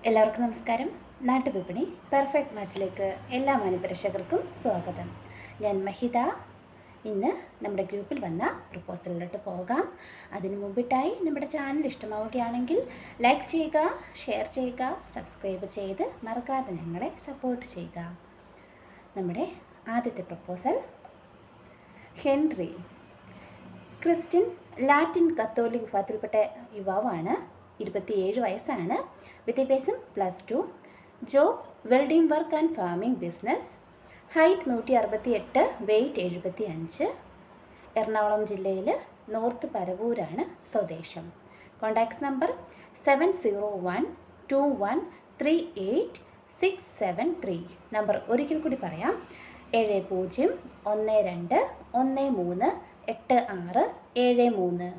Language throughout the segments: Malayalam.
എല്ലാവർക്കും നമസ്കാരം. നാട്ടുവിപണി പെർഫെക്റ്റ് മാച്ചിലേക്ക് എല്ലാ മാന്യപ്രേക്ഷകർക്കും സ്വാഗതം. ഞാൻ മഹിത. ഇന്ന് നമ്മുടെ ഗ്രൂപ്പിൽ വന്ന പ്രപ്പോസലിലോട്ട് പോകാം. അതിനു മുമ്പിട്ടായി നമ്മുടെ ചാനൽ ഇഷ്ടമാവുകയാണെങ്കിൽ ലൈക്ക് ചെയ്യുക, ഷെയർ ചെയ്യുക, സബ്സ്ക്രൈബ് ചെയ്ത് മറക്കാതെ ഞങ്ങളെ സപ്പോർട്ട് ചെയ്യുക. നമ്മുടെ ആദ്യത്തെ proposal, Henry. Christian Latin Catholic വിഭാഗത്തിൽപ്പെട്ട യുവാവാണ്. 27 വയസ്സാണ്. വിദ്യാഭ്യാസം +2. Job welding work and farming business. Height 168, weight 75. Ernakulam ജില്ലയിൽ നോർത്ത് പരവൂരാണ് സ്വദേശം. Contacts number 7012138673. നമ്പർ ഒരിക്കൽ കൂടി പറയാം: 7012138673.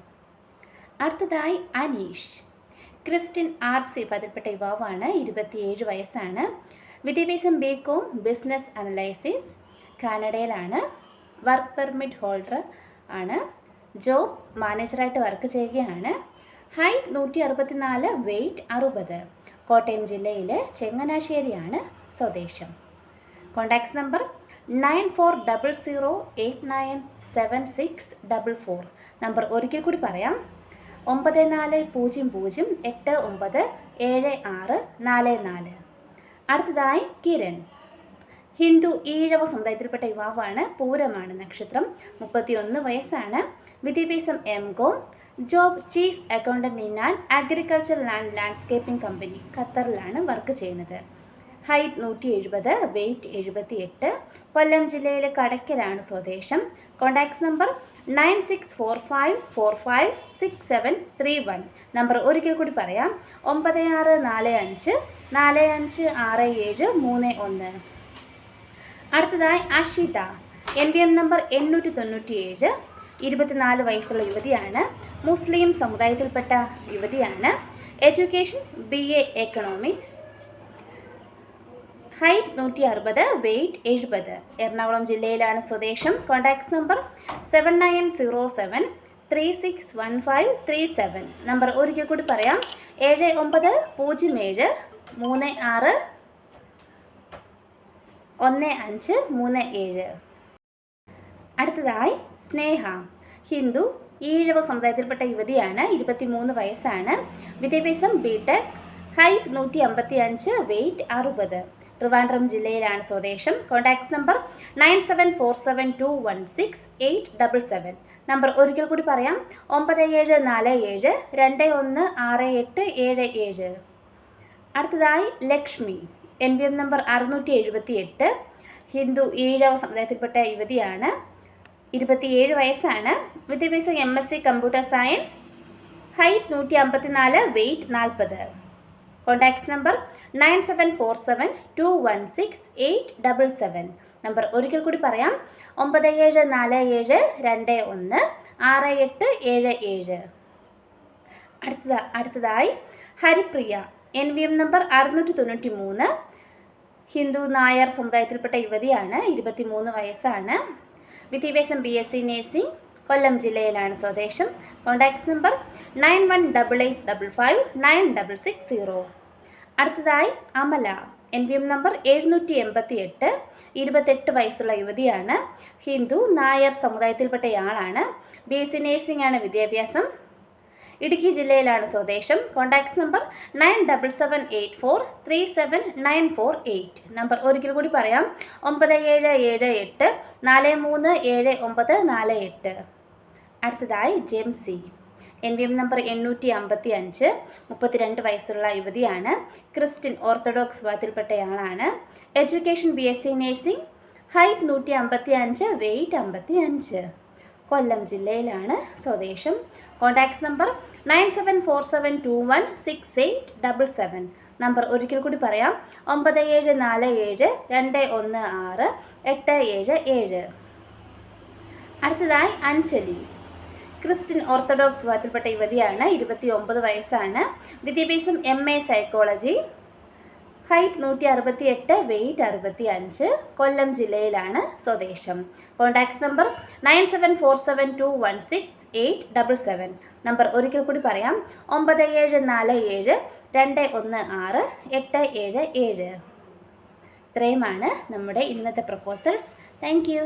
അടുത്തതായി അനീഷ്. ക്രിസ്ത്യൻ RC വിഭാഗത്തിൽപ്പെട്ട യുവാവാണ്. 27 വയസ്സാണ്. വിദ്യാഭ്യാസം BCom ബിസിനസ് അനലൈസിസ്. കാനഡയിലാണ്. വർക്ക് പെർമിറ്റ് ഹോൾഡർ ആണ്. ജോബ് മാനേജറായിട്ട് വർക്ക് ചെയ്യുകയാണ്. Height 164, weight 60. കോട്ടയം ജില്ലയിൽ ചെങ്ങനാശ്ശേരിയാണ് സ്വദേശം. Contacts number 9400897644. നമ്പർ ഒരിക്കൽ കൂടി പറയാം: 9400897644. അടുത്തതായി കിരൺ. ഹിന്ദു ഈഴവ സമുദായത്തിൽപ്പെട്ട യുവാവാണ്. പൂരമാണ് നക്ഷത്രം. 31 വയസ്സാണ്. വിദ്യാഭ്യാസം MCom. Job chief accountant in and agriculture and landscaping company. ഖത്തറിലാണ് വർക്ക് ചെയ്യുന്നത്. Height 170, weight 78. കൊല്ലം ജില്ലയിലെ കടയ്ക്കലാണ് സ്വദേശം. Contacts number 9645456731. നമ്പർ ഒരിക്കൽ കൂടി പറയാം: 9645456731. അടുത്തതായി അഷിത. NBM number 897. 24 വയസ്സുള്ള യുവതിയാണ്. മുസ്ലിം സമുദായത്തിൽപ്പെട്ട യുവതിയാണ്. Education BA economics. Height 160, weight 70. Ernakulam ജില്ലയിലാണ് സ്വദേശം. Contacts number 7907361537. നമ്പർ ഒരിക്കൽ കൂടി പറയാം: 7907361537. അടുത്തതായി സ്നേഹ. ഹിന്ദു ഈഴവ സമുദായത്തിൽപ്പെട്ട യുവതിയാണ്. 23 വയസ്സാണ്. വിദ്യാഭ്യാസം BTech. Height 155, weight 60. ട്രിവാൻഡ്രം ജില്ലയിലാണ് സ്വദേശം. Contacts number 9747216877. നമ്പർ ഒരിക്കൽ കൂടി പറയാം: 9747216877. അടുത്തതായി ലക്ഷ്മി. NBM number 678. ഹിന്ദു ഈഴവ സമുദായത്തിൽപ്പെട്ട യുവതിയാണ്. 27 വയസ്സാണ്. വിദ്യാഭ്യാസം MSc computer science. Height 154, weight 40. Contacts number 9747216877. Number ഒരിക്കൽ കൂടി പറയാം: 9747216877. അടുത്തതായി ഹരിപ്രിയ. NBM number 693. ഹിന്ദു നായർ സമുദായത്തിൽപ്പെട്ട യുവതിയാണ്. 23 വയസ്സാണ്. വിദ്യാഭ്യാസം BSc നഴ്സിംഗ്. കൊല്ലം ജില്ലയിലാണ് സ്വദേശം. Contacts number 9188559660. അടുത്തതായി അമല. NBM number 788. 28 വയസ്സുള്ള യുവതിയാണ്. ഹിന്ദു നായർ സമുദായത്തിൽപ്പെട്ടയാളാണ്. BSc നഴ്സിംഗ് ആണ് വിദ്യാഭ്യാസം. ഇടുക്കി ജില്ലയിലാണ് സ്വദേശം. Contacts number 9778437948. നമ്പർ ഒരിക്കൽ കൂടി പറയാം: 9778437948. അടുത്തതായി ജെംസി. NBM number 855. 32 വയസ്സുള്ള യുവതിയാണ്. ക്രിസ്ത്യൻ ഓർത്തഡോക്സ് വിഭാഗത്തിൽപ്പെട്ടയാളാണ്. Education BSc nursing. Height 155, weight 55. Kollam ജില്ലയിലാണ് സ്വദേശം. Contacts number 9747216877. നമ്പർ ഒരിക്കൽ കൂടി പറയാം: 9747216877. അടുത്തതായി അഞ്ജലി. ക്രിസ്ത്യൻ ഓർത്തഡോക്സ് വിഭാഗത്തിൽപ്പെട്ട യുവതിയാണ്. 29 വയസ്സാണ്. വിദ്യാഭ്യാസം MA psychology. Height 168, weight 65. Kollam ജില്ലയിലാണ് സ്വദേശം. Contacts number 9747216877. 974626877. നമ്പർ ഒരിക്കൽ കൂടി പറയാം, 9747216877. ഇത്രയുമാണ് നമ്മുടെ ഇന്നത്തെ പ്രപ്പോസൽസ്. Thank you.